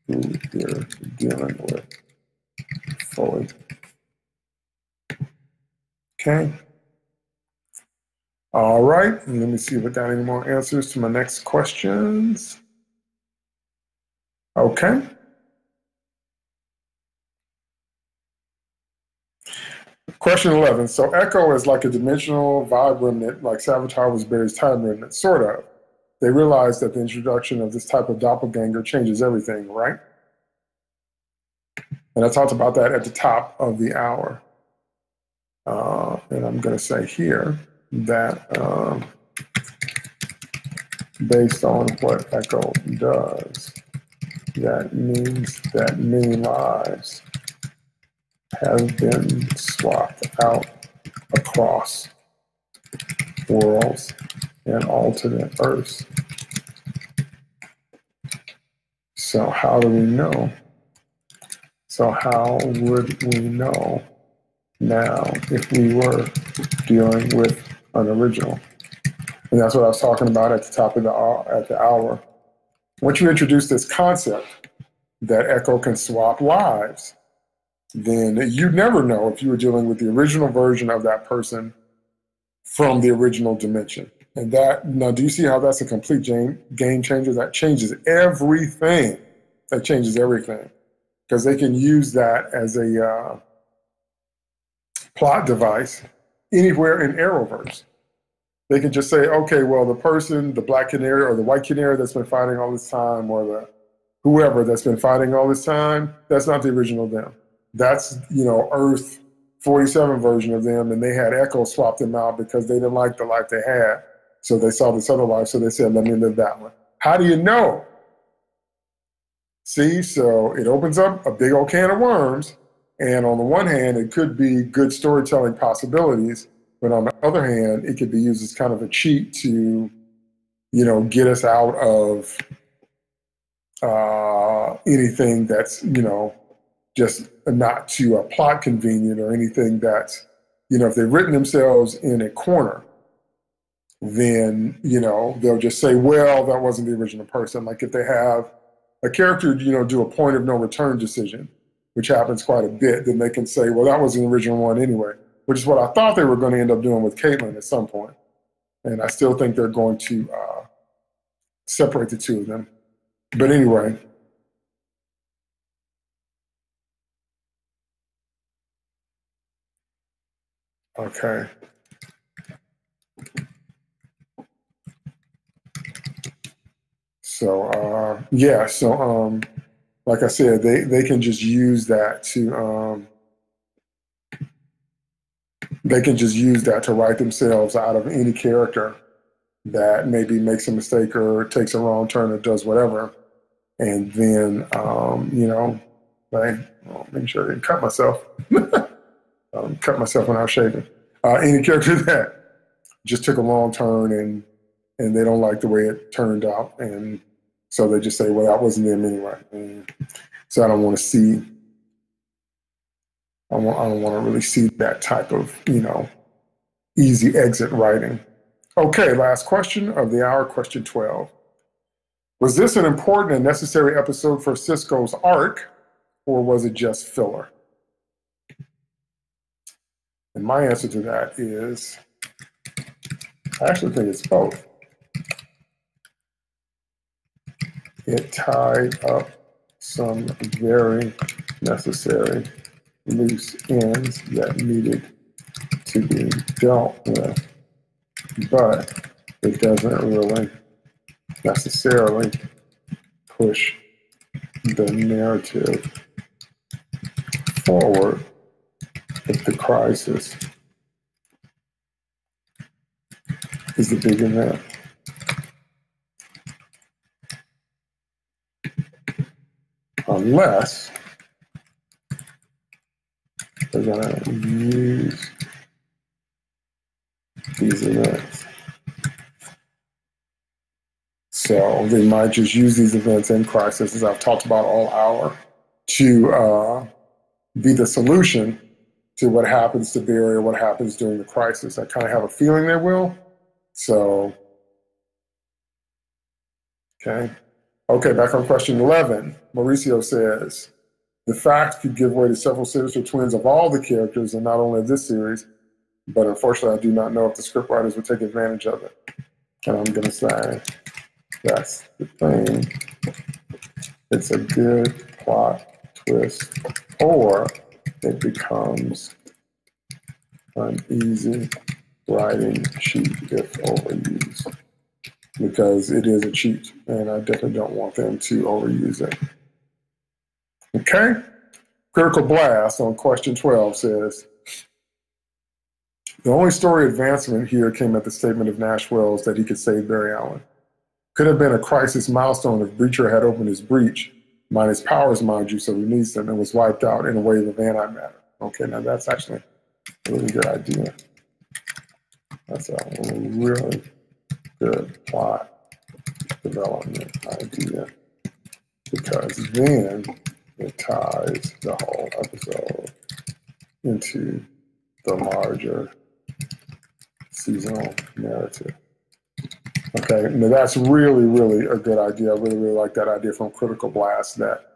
who you're dealing with fully. Okay. All right, let me see if I got any more answers to my next questions. Okay. Question 11. So Echo is like a dimensional vibe remnant, like Savitar was Barry's time remnant, sort of. They realize that the introduction of this type of doppelganger changes everything, right? And I talked about that at the top of the hour. And I'm going to say here that based on what Echo does, that means that many lives have been swapped out across worlds and alternate Earths. So how do we know? So how would we know now if we were dealing with an original? And that's what I was talking about at the top of the hour. Once you introduce this concept that Echo can swap lives, then you never know if you were dealing with the original version of that person from the original dimension. And that, now do you see how that's a complete game changer? That changes everything That changes everything, because they can use that as a plot device anywhere in Arrowverse. They can just say, okay, well, the person, the black canary or the white canary that's been fighting all this time, or the whoever that's been fighting all this time, that's not the original them. That's, Earth 47 version of them, and they had Echo swap them out because they didn't like the life they had. So they saw this other life, so they said, let me live that one. How do you know? See, so it opens up a big old can of worms, and on the one hand, it could be good storytelling possibilities, but on the other hand, it could be used as kind of a cheat to, get us out of anything that's, just not to a plot convenient, or anything that's, if they've written themselves in a corner, then, they'll just say, well, that wasn't the original person. Like if they have a character, do a point of no return decision, which happens quite a bit, then they can say, well, that was the original one anyway, which is what I thought they were going to end up doing with Caitlin at some point. And I still think they're going to separate the two of them. But anyway. Okay. So, yeah, so like I said, they can just use that to write themselves out of any character that maybe makes a mistake or takes a wrong turn or does whatever. And then, make sure I didn't cut myself. Cut myself when I was shaving. Any character that just took a wrong turn and they don't like the way it turned out. And so they just say, well, that wasn't them anyway. And so I don't want to see, I don't want to really see that type of, easy exit writing. Okay, last question of the hour, question 12. Was this an important and necessary episode for Cisco's arc, or was it just filler? And my answer to that is, I actually think it's both. It tied up some very necessary loose ends that needed to be dealt with, but it doesn't really necessarily push the narrative forward if the crisis is the big event. Unless they're going to use these events. So they might just use these events in crisis, as I've talked about all hour, to be the solution to what happens to Barry or what happens during the crisis. I kind of have a feeling they will. So, okay. Okay, back on question 11. Mauricio says, the fact could give way to several sinister twins of all the characters, and not only of this series, but unfortunately I do not know if the scriptwriters would take advantage of it. And I'm going to say, that's the thing. It's a good plot twist, or it becomes an easy writing cheat if overused. Because it is a cheat, and I definitely don't want them to overuse it. Okay? Critical Blast on question 12 says, the only story advancement here came at the statement of Nash Wells that he could save Barry Allen. Could have been a crisis milestone if Breacher had opened his breach, minus powers, mind you, so he needs them, and was wiped out in a wave of antimatter. Okay, now that's actually a really good idea. That's a really good plot development idea, because then it ties the whole episode into the larger seasonal narrative. Okay, now that's really, really a good idea. I really, really like that idea from Critical Blast, that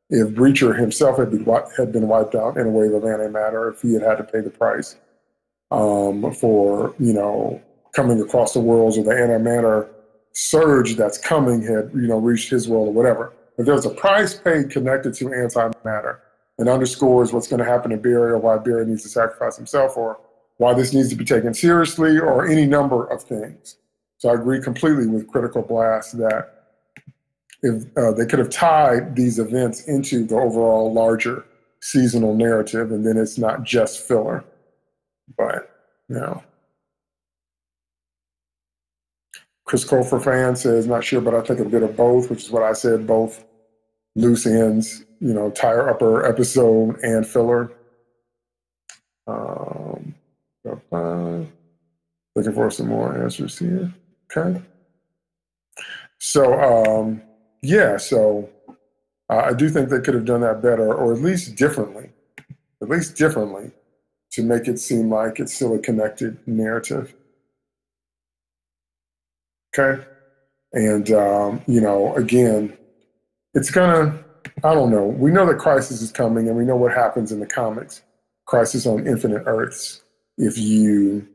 if Breacher himself had been wiped out in a wave of antimatter, if he had to pay the price for, coming across the worlds, or the antimatter surge that's coming had, reached his world or whatever, but there's a price paid connected to antimatter and underscores what's going to happen to Barry or why Barry needs to sacrifice himself or why this needs to be taken seriously or any number of things. So I agree completely with Critical Blast that if they could have tied these events into the overall larger seasonal narrative, and then it's not just filler. But, you know. Chris Colfer fan says, not sure, but I think a bit of both, which is what I said, both loose ends, you know, tire upper episode and filler. Looking for some more answers here. Okay. So, yeah, so I do think they could have done that better, or at least differently, to make it seem like it's still a connected narrative. Okay. And, you know, again, it's gonna, I don't know. We know that Crisis is coming, and we know what happens in the comics. Crisis on Infinite Earths, if you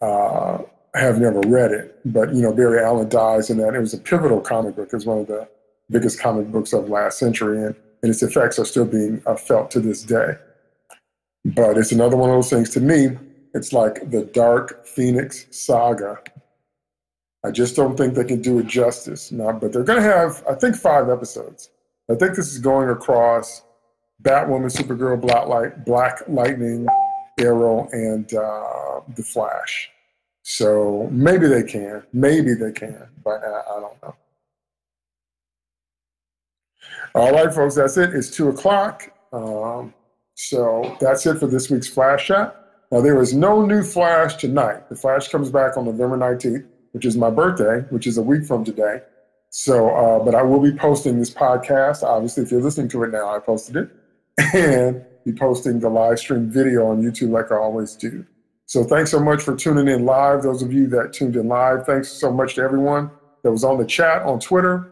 have never read it. But, you know, Barry Allen dies in that. It was a pivotal comic book. It was one of the biggest comic books of last century, and its effects are still being felt to this day. But it's another one of those things, to me, it's like the Dark Phoenix saga. I just don't think they can do it justice. Now, but they're going to have, I think, 5 episodes. I think this is going across Batwoman, Supergirl, Black Lightning, Arrow, and The Flash. So maybe they can. Maybe they can. But I don't know. All right, folks, that's it. It's 2 o'clock. So that's it for this week's Flash Chat. Now, there is no new Flash tonight. The Flash comes back on November 19th. Which is my birthday, which is a week from today. So, but I will be posting this podcast. Obviously, if you're listening to it now, I posted it. And be posting the live stream video on YouTube like I always do. So thanks so much for tuning in live. Those of you that tuned in live, thanks so much to everyone that was on the chat on Twitter.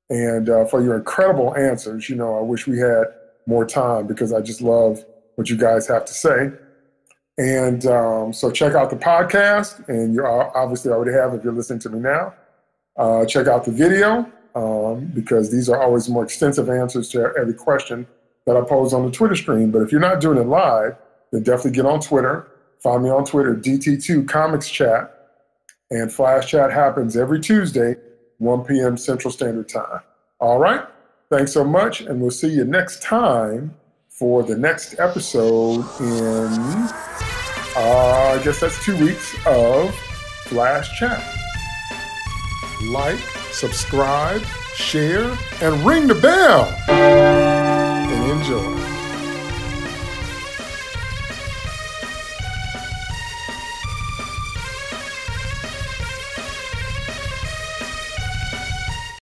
And for your incredible answers. You know, I wish we had more time because I just love what you guys have to say. And so check out the podcast, and you obviously already have if you're listening to me now. Check out the video because these are always more extensive answers to every question that I pose on the Twitter stream. But if you're not doing it live, then definitely get on Twitter. Find me on Twitter, DT2 Comics Chat. And Flash Chat happens every Tuesday, 1 p.m. Central Standard Time. All right? Thanks so much, and we'll see you next time for the next episode in... I guess that's 2 weeks of Flash Chat. Like, subscribe, share, and ring the bell. And enjoy.